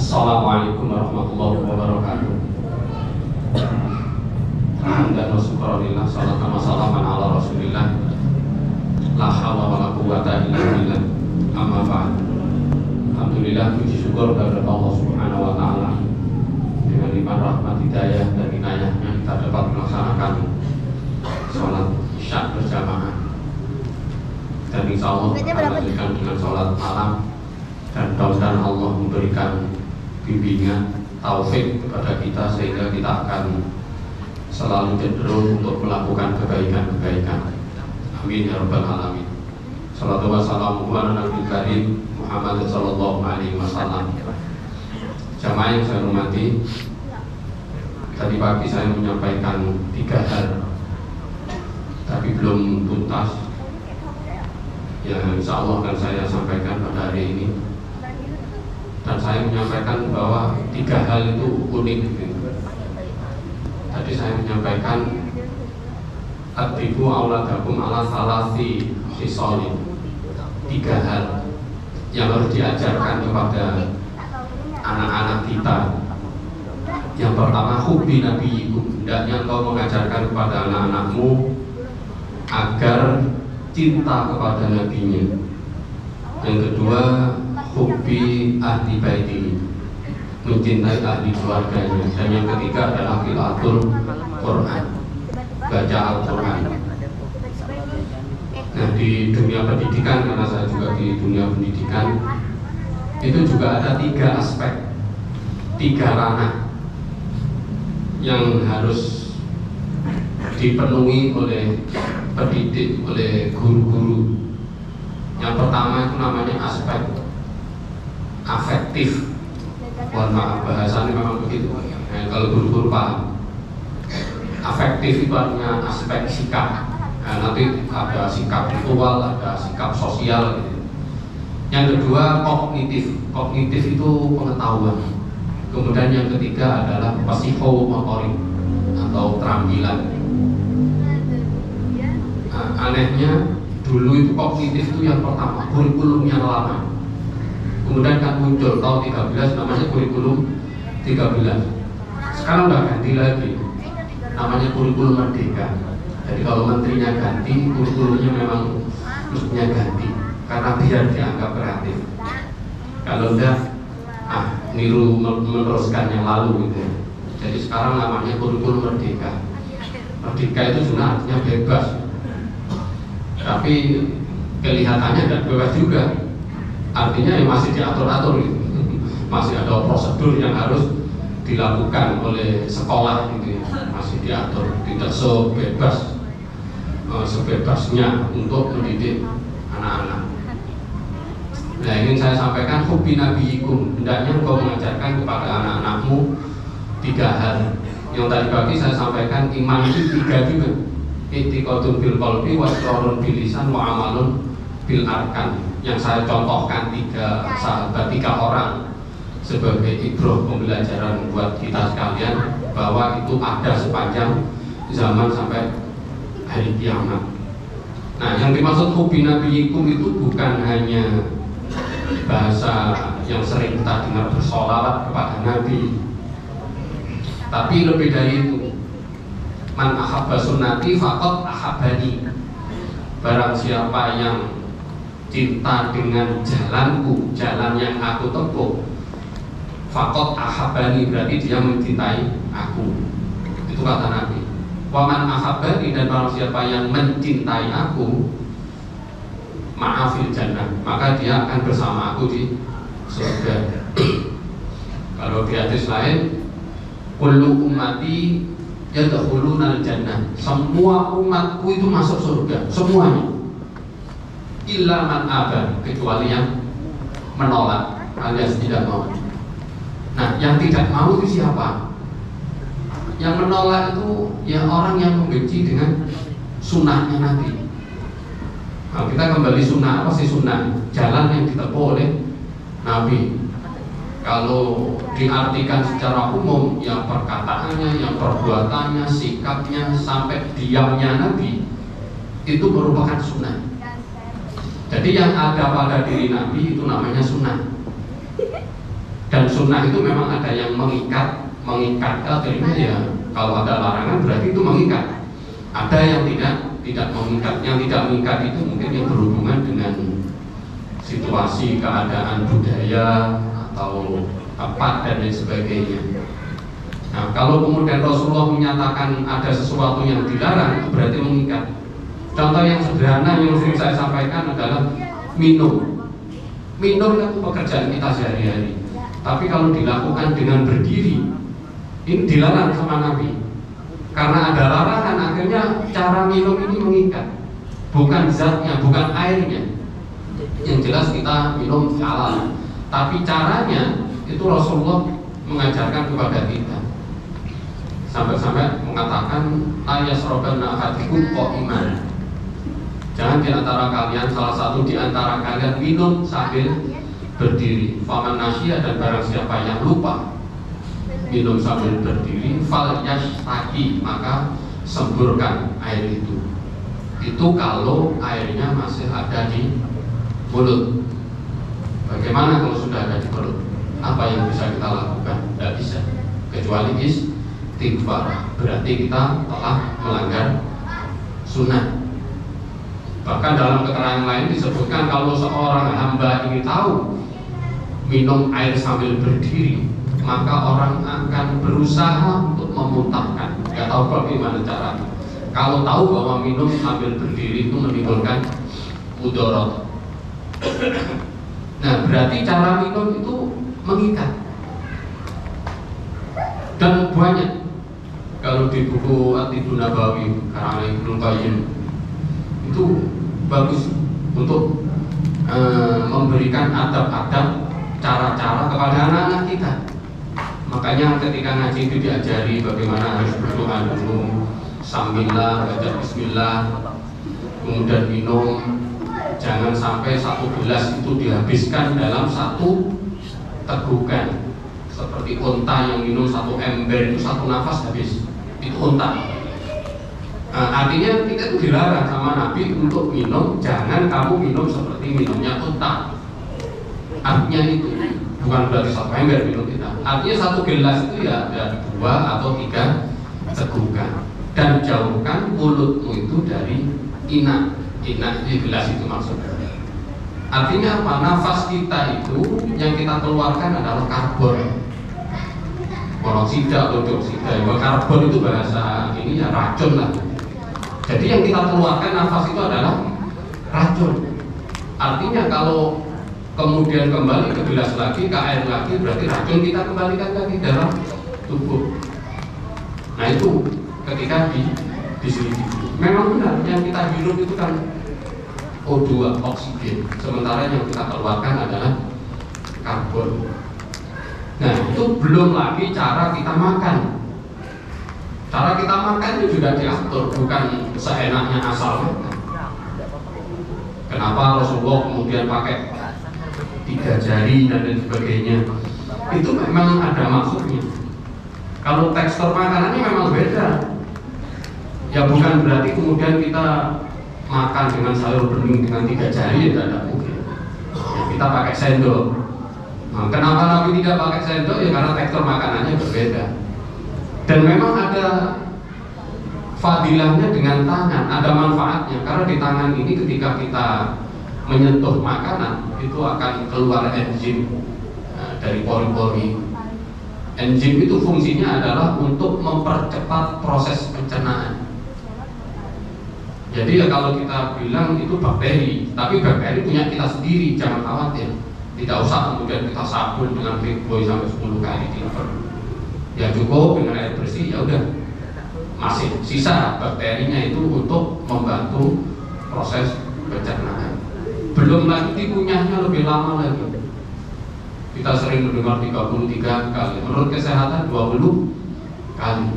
Assalamualaikum warahmatullahi wabarakatuh. Alhamdulillah wa syukurillah, salatan wa salaman ala rasulillah, la hawla wa la quwwata illa billah, amma ba'd. Alhamdulillah, puji syukur kepada Allah subhanahu wa ta'ala. Dengan limpah rahmat, hidayah dan inayahnya kita dapat melaksanakan sholat isya berjamaah. Dan insya Allah akan lanjutkan dengan sholat malam. Dan mudah-mudahan Allah memberikan bimbingan taufik kepada kita sehingga kita akan selalu cenderung untuk melakukan kebaikan-kebaikan. Amin ya rabbal alamin. Salatu wassalamu ala nabiyil karim Muhammad sallallahu alaihi wasallam. Jamaah yang saya hormati, tadi pagi saya menyampaikan 3 hal, tapi belum tuntas. Yang insya Allah akan saya sampaikan pada hari ini. Dan saya menyampaikan bahwa 3 hal itu unik. Tadi saya menyampaikan adribu auladakum ala salasi khisalin, 3 hal yang harus diajarkan kepada anak-anak kita. Yang pertama, hubbi nabiyikum, hendaknya engkau mengajarkan kepada anak-anakmu agar cinta kepada nabinya. Yang kedua, hubbi ahli baiti, mencintai ahli keluarganya. Dan yang ketiga adalah qiraatul Quran, baca Al-Quran. Nah, di dunia pendidikan, karena saya juga di dunia pendidikan, itu juga ada 3 aspek, 3 ranah yang harus dipenuhi oleh pendidik, oleh guru-guru. Yang pertama itu namanya aspek afektif. Mohon maaf, bahasanya memang begitu. Nah, kalau guru-guru paham, afektif itu artinya aspek sikap. Nah, nanti ada sikap ritual, ada sikap sosial gitu. Yang kedua kognitif. Kognitif itu pengetahuan. Kemudian yang ketiga adalah psikomotorik atau keterampilan. Nah, anehnya dulu itu kognitif itu yang pertama, kurikulum yang lama. Kemudian kan muncul tahun 13 namanya kurikulum 13. Sekarang udah ganti lagi, namanya kurikulum merdeka. Jadi kalau menterinya ganti, kurikulumnya memang mestinya ganti, karena biar dianggap kreatif. Kalau enggak, niru meneruskan yang lalu gitu. Jadi sekarang namanya kurikulum merdeka. Merdeka itu sebenarnya artinya bebas, tapi kelihatannya tidak bebas juga. Artinya ya masih diatur-atur gitu. Masih ada prosedur yang harus dilakukan oleh sekolah gitu ya. Masih diatur, tidak sebebasnya untuk mendidik anak-anak. Nah, ingin saya sampaikan hubbi nabiyikum, hendaknya engkau mengajarkan kepada anak-anakmu 3 hal. Yang tadi pagi saya sampaikan iman itu 3 juga. I'tiqadun bil qalbi wa iqrarun bil lisan wa amalun bil arkan. Yang saya contohkan 3 sahabat, 3 orang sebagai ibrah pembelajaran buat kita sekalian, bahwa itu ada sepanjang zaman sampai hari kiamat. Nah, yang dimaksud hubbi nabiyikum itu bukan hanya bahasa yang sering kita dengar bersolawat kepada Nabi, tapi lebih dari itu. Man ahabba sunnati faqad ahabbani, barang siapa yang cinta dengan jalanku, jalan yang aku tempuh, faqad ahabbani, berarti dia mencintai aku. Itu kata Nabi. Wa man ahabbani, dan barang siapa yang mencintai aku, ma'afil jannah, maka dia akan bersama aku di surga. Kalau di hadis lain, kullu ummati yadkhulunal jannah, semua umatku itu masuk surga, semuanya. Illa man aba, kecuali yang menolak alias tidak mau. Nah, yang tidak mau itu siapa? Yang menolak itu ya orang yang membenci dengan sunnahnya Nabi. Nah, kita kembali sunnah, apa sih sunnah? Jalan yang ditempuh oleh Nabi. Kalau diartikan secara umum, yang perkataannya, yang perbuatannya, sikapnya, sampai diamnya Nabi, itu merupakan sunnah. Jadi yang ada pada diri Nabi itu namanya sunnah. Dan sunnah itu memang ada yang mengikat artinya ya kalau ada larangan berarti itu mengikat. Ada yang tidak mengikat. Yang tidak mengikat itu mungkin yang berhubungan dengan situasi, keadaan budaya atau tempat dan lain sebagainya. Nah, kalau kemudian Rasulullah menyatakan ada sesuatu yang dilarang, itu berarti mengikat. Contoh yang sederhana yang sering saya sampaikan adalah minum. Minum kan pekerjaan kita sehari-hari. Tapi kalau dilakukan dengan berdiri, ini dilarang sama Nabi. Karena ada larangan, akhirnya cara minum ini mengikat. Bukan zatnya, bukan airnya. Yang jelas kita minum halal. Tapi caranya itu Rasulullah mengajarkan kepada kita. Sampai-sampai mengatakan la yasrabanna ahadikum qa'iman. Jangan di antara kalian, salah satu di antara kalian minum sambil berdiri. Faman nasya, dan barang siapa yang lupa minum sambil berdiri, fal yashtaki, maka semburkan air itu. Itu kalau airnya masih ada di mulut. Bagaimana kalau sudah ada di perut? Apa yang bisa kita lakukan? Tidak bisa, kecuali istighfar. Berarti kita telah melanggar sunnah. Bahkan dalam keterangan lain disebutkan kalau seorang hamba ingin tahu minum air sambil berdiri, maka orang akan berusaha untuk memuntahkan. Gak tahu bagaimana caranya. Kalau tahu bahwa minum sambil berdiri itu menimbulkan mudarat. Nah, berarti cara minum itu mengikat. Dan banyak. Kalau di buku At-Tibbun Nabawi karangan Ibnu Qayyim itu bagus untuk memberikan adab-adab, cara-cara kepada anak-anak kita. Makanya ketika ngaji itu diajari bagaimana harus berdoa dulu, sambillah, baca bismillah, kemudian minum. Jangan sampai satu gelas itu dihabiskan dalam satu tegukan. Seperti unta yang minum satu ember itu satu nafas habis. Itu unta. Artinya kita itu dilarang sama Nabi untuk minum. Jangan kamu minum seperti minumnya unta. Artinya itu bukan berarti satu ember minum kita. Artinya satu gelas itu ya 2 atau 3 tegukan. Dan jauhkan mulutmu itu dari inak. Inak di gelas itu maksudnya. Artinya apa? Nafas kita itu yang kita keluarkan adalah karbon. Monoksida atau dioksida. Karbon itu bahasa ini ya racun lah. Jadi yang kita keluarkan nafas itu adalah racun. Artinya kalau kemudian kembali ke gelas lagi, ke air lagi, berarti racun kita kembalikan lagi dalam tubuh. Nah itu ketika diselidiki. Memang benar yang kita hirup itu kan O2, oksigen. Sementara yang kita keluarkan adalah karbon. Nah itu belum lagi cara kita makan. Cara kita makan itu juga diatur, bukan seenaknya asal makan. Kenapa Rasulullah kemudian pakai 3 jari dan lain sebagainya? Itu memang ada maksudnya. Kalau tekstur makanannya memang beda. Ya bukan berarti kemudian kita makan dengan sayur bening dengan 3 jari, ya tidak mungkin. Ya, kita pakai sendok. Nah, kenapa Nabi tidak pakai sendok? Ya karena tekstur makanannya berbeda. Dan memang ada fadilahnya dengan tangan, ada manfaatnya. Karena di tangan ini ketika kita menyentuh makanan itu akan keluar enzim dari pori-pori. Enzim itu fungsinya adalah untuk mempercepat proses pencernaan. Jadi ya kalau kita bilang itu bakteri, tapi bakteri punya kita sendiri, jangan khawatir. Tidak usah kemudian kita sabun dengan Lifebuoy sampai 10 kali diiver. Ya cukup dengan air bersih, ya udah. Masih sisa bakterinya itu untuk membantu proses pencernaan. Belum lagi dikunyahnya lebih lama lagi. Kita sering mendengar 33 kali, menurut kesehatan 20 kali.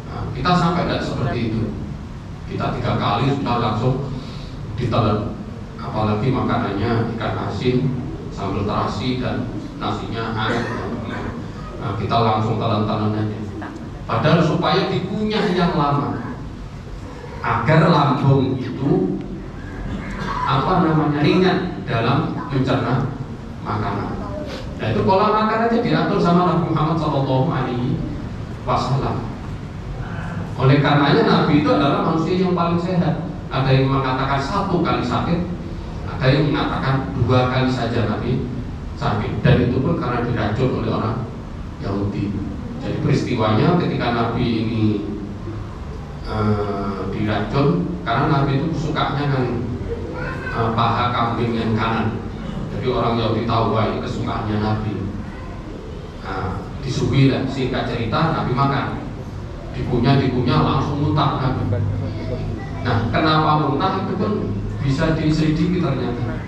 Nah, kita sampai tidak seperti itu. Kita 3 kali sudah langsung ditelan. Apalagi makanannya ikan asin, sambal terasi dan nasinya air. Nah, kita langsung telan-telan aja. Padahal supaya dikunyah yang lama, agar lambung itu ringan dalam mencerna makanan. Nah itu pola makan aja diatur sama Nabi Muhammad SAW. Oleh karenanya Nabi itu adalah manusia yang paling sehat. Ada yang mengatakan 1 kali sakit, ada yang mengatakan 2 kali saja Nabi sakit. Dan itu pun karena diracun oleh orang Yahudi. Jadi peristiwanya ketika Nabi ini diracun, karena Nabi itu sukanya kan paha kambing yang kanan. Jadi orang Yahudi tahu bahwa ini kesukaannya Nabi. Disuguhi lah, singkat cerita Nabi makan, dikunyah langsung muntah Nabi. Nah kenapa muntah itu pun bisa diselidiki ternyata.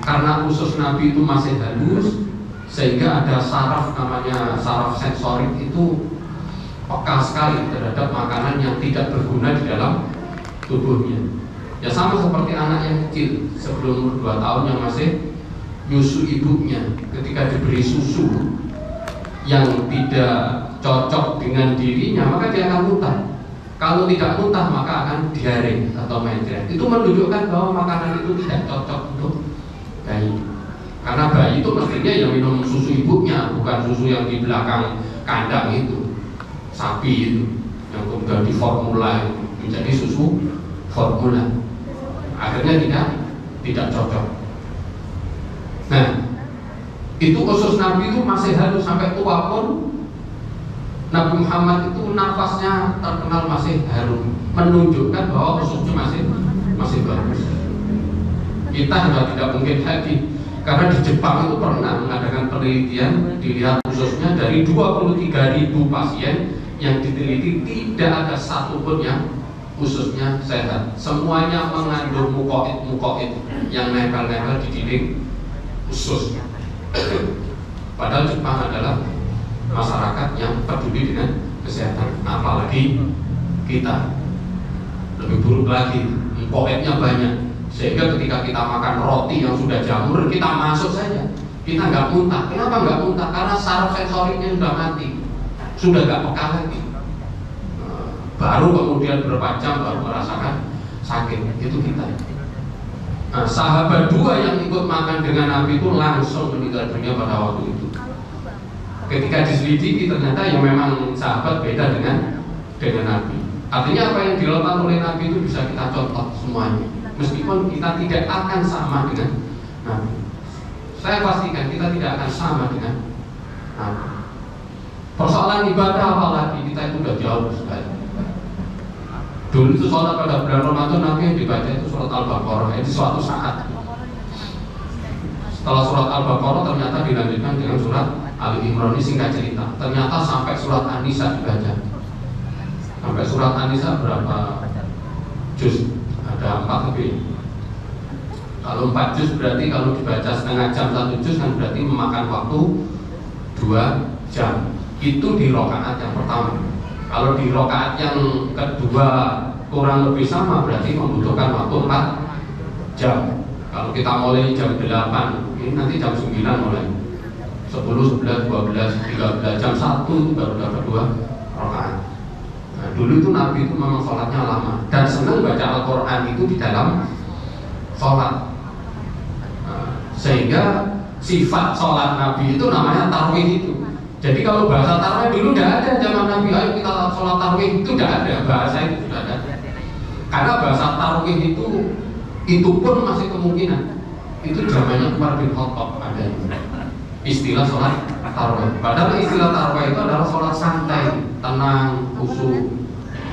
Karena usus Nabi itu masih halus, sehingga ada saraf namanya saraf sensorik itu peka sekali terhadap makanan yang tidak berguna di dalam tubuhnya. Ya sama seperti anak yang kecil sebelum umur 2 tahun yang masih nyusu ibunya, ketika diberi susu yang tidak cocok dengan dirinya maka dia akan muntah. Kalau tidak muntah maka akan diare atau mencret. Itu menunjukkan bahwa makanan itu tidak cocok untuk bayi. Karena bayi itu mestinya yang minum susu ibunya, bukan susu yang di belakang kandang itu, sapi itu, yang kemudian diformula menjadi susu formula. Akhirnya tidak cocok. Nah, itu usus Nabi itu masih halus sampai tua pun Nabi Muhammad itu nafasnya terkenal masih harum, menunjukkan bahwa ususnya masih bagus. Kita sudah tidak mungkin lagi, karena di Jepang itu pernah mengadakan penelitian, dilihat ususnya dari 23.000 pasien yang diteliti, tidak ada satupun yang ususnya sehat. Semuanya mengandung mukoid yang nempel-nempel di dinding usus. Padahal Jepang adalah masyarakat yang peduli dengan kesehatan, apalagi kita lebih buruk lagi, mukoidnya banyak, sehingga ketika kita makan roti yang sudah jamur kita masuk saja, kita nggak muntah. Kenapa nggak muntah? Karena saraf sensoriknya sudah mati, sudah nggak peka lagi. Baru kemudian beberapa jam baru merasakan sakit. Itu kita. Nah, sahabat 2 yang ikut makan dengan Nabi itu langsung meninggal dunia pada waktu itu. Ketika diselidiki ternyata yang memang sahabat beda dengan Nabi. Artinya apa yang dilakukan oleh Nabi itu bisa kita contoh semuanya, meskipun kita tidak akan sama dengan Nabi. Saya pastikan kita tidak akan sama dengan Nabi. Persoalan ibadah apalagi kita itu sudah jauh sekali. Dulu itu sholat pada bulan Ramadan Nabi yang dibaca itu surat Al-Baqarah. Itu suatu saat setelah surat Al-Baqarah ternyata dilanjutkan dengan surat Ali Imran. Ini singkat cerita, ternyata sampai surat An-Nisa dibaca. Sampai surat An-Nisa berapa juz? Ada 4 lebih. Kalau 4 juz berarti kalau dibaca setengah jam 1 juz kan berarti memakan waktu 2 jam. Itu di rakaat yang pertama. Kalau di rakaat yang kedua kurang lebih sama, berarti membutuhkan waktu 4 jam. Kalau kita mulai jam 8, ini nanti jam 9 mulai 10, 11, 12, 13, jam 1 itu baru dapat 2 rakaat. Nah, dulu itu Nabi itu memang sholatnya lama dan senang baca Al-Quran itu di dalam sholat. Sehingga sifat sholat Nabi itu namanya tarwih itu. Jadi kalau bahasa tarawih dulu tidak ada zaman Nabi, ayo kita sholat tarawih, itu tidak ada, bahasa itu tidak ada. Karena bahasa tarawih itu pun masih kemungkinan. Itu zamannya Umar bin Khattab ada istilah sholat tarawih. Padahal istilah tarawih itu adalah sholat santai, tenang, khusyuk.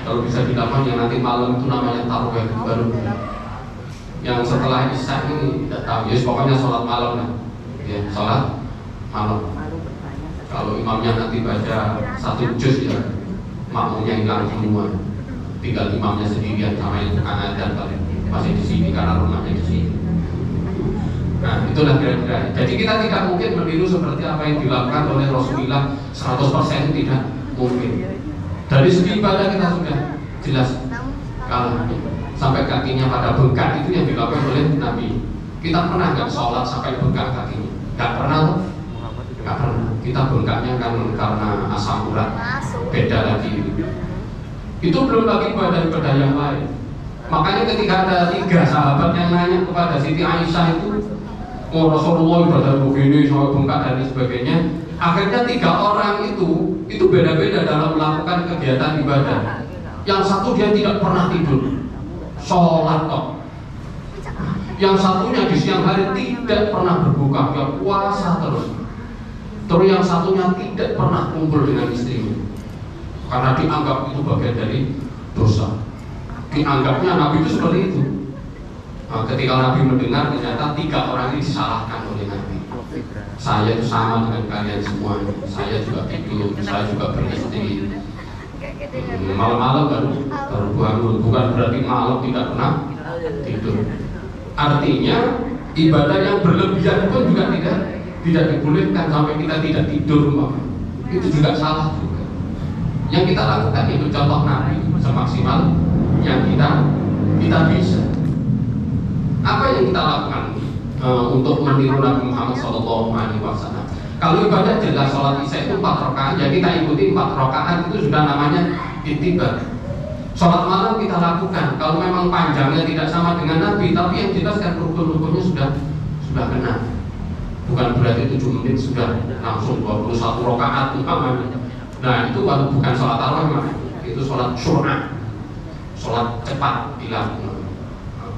Kalau bisa dilakukan yang nanti malam itu namanya tarawih baru. Yang setelah isya ini tidak tahu, ya pokoknya sholat malam lah, ya sholat malam. Kalau imamnya nanti baca 1 juz ya makmumnya hilang semua, tinggal imamnya sendirian sama yang tukang adzan masih di sini karena rumahnya di sini. Nah itulah kira-kira. Jadi kita tidak mungkin meniru seperti apa yang dilakukan oleh Rasulullah 100% tidak mungkin. Dari segi ibadah kita sudah jelas kalah. Sampai kakinya pada bengkak itu yang dilakukan oleh Nabi. Kita pernah nggak sholat sampai bengkak kakinya? Nggak pernah loh. Nggak pernah. Kita bengkaknya kan karena asam urat, beda lagi. Itu belum lagi ibadah-ibadah yang lain. Makanya ketika ada 3 sahabat yang nanya kepada Siti Aisyah itu, oh Rasulullah ibadah begini sampai bengkak dan sebagainya. Akhirnya 3 orang itu beda-beda dalam melakukan kegiatan ibadah. Yang satu dia tidak pernah tidur, sholat kok. Yang satunya di siang hari tidak pernah berbuka, dia puasa terus. Terus yang satunya tidak pernah kumpul dengan istrinya, karena dianggap itu bagian dari dosa. Dianggapnya Nabi itu seperti itu. Nah, ketika Nabi mendengar ternyata 3 orang ini disalahkan oleh Nabi. Saya itu sama dengan kalian semua. Saya juga tidur, saya juga beristri. Malam-malam baru bangun. Bukan berarti malam tidak pernah tidur. Artinya ibadah yang berlebihan pun juga tidak dibolehkan sampai kita tidak tidur. Itu juga salah juga. Yang kita lakukan itu contoh Nabi semaksimal yang kita bisa. Apa yang kita lakukan untuk meniru Nabi Muhammad SAW? Kalau ibadah jelas sholat isya itu 4 rakaat, ya kita ikuti 4 rakaat itu sudah namanya ittiba. Sholat malam kita lakukan. Kalau memang panjangnya tidak sama dengan Nabi, tapi yang jelas kan rukun-rukunnya sudah kena. Bukan berarti 7 menit sudah langsung 21 rakaat umpamanya. Nah itu bukan sholat tarawih, itu sholat syur'a, sholat cepat dilakukan.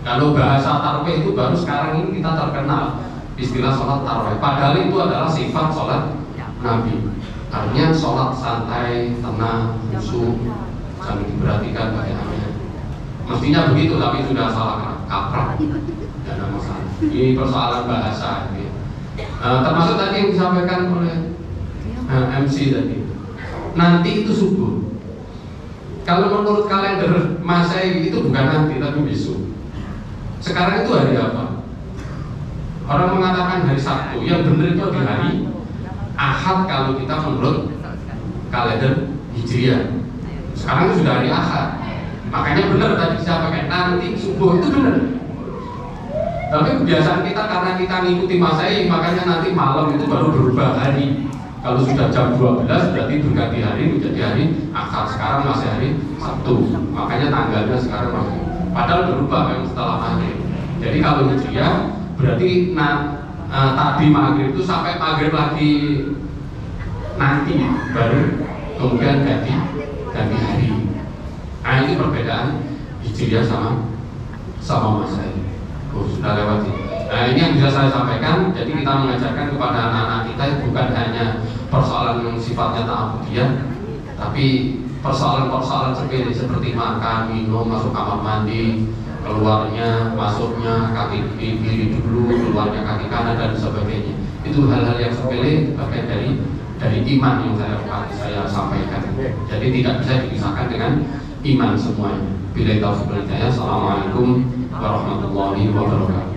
Kalau bahasa tarawih itu baru sekarang ini kita terkenal istilah sholat tarawih. Padahal itu adalah sifat sholat Nabi. Artinya sholat santai, tenang, khusyuk, jangan diperhatikan bagaimana. Mestinya begitu, tapi sudah salah kaprah. Tidak ada masalah. Ini persoalan bahasa. Termasuk tadi yang disampaikan oleh MC tadi. Nanti itu subuh. Kalau menurut kalender Masehi itu bukan nanti, tapi besok. Sekarang itu hari apa? Orang mengatakan hari Sabtu, yang benar itu di hari Ahad kalau kita menurut kalender Hijriah. Sekarang itu sudah hari Ahad. Makanya benar tadi saya pakai nanti subuh itu benar. Tapi kebiasaan kita karena kita ngikuti Masehi, makanya nanti malam itu baru berubah hari. Kalau sudah jam 12 berarti berganti hari menjadi hari Ahad. Sekarang masih hari Sabtu. Makanya tanggalnya sekarang masih. Padahal berubah kan setelah maghrib. Jadi kalau Hijriah berarti tadi maghrib itu sampai maghrib lagi nanti baru kemudian ganti hari. Nah ini perbedaan Hijriah sama Masehi. Sudah lewat ini. Nah ini yang bisa saya sampaikan. Jadi kita mengajarkan kepada anak-anak kita bukan hanya persoalan yang sifatnya ta'abudiyah, tapi persoalan-persoalan sepele seperti makan, minum, masuk kamar mandi, keluarnya, masuknya kaki kiri dulu, keluarnya kaki kanan dan sebagainya. Itu hal-hal yang sepele bagian dari iman yang saya sampaikan. Jadi tidak bisa dipisahkan dengan iman semuanya. Billahi taufiq wal hidayah. Assalamualaikum warahmatullahi wabarakatuh.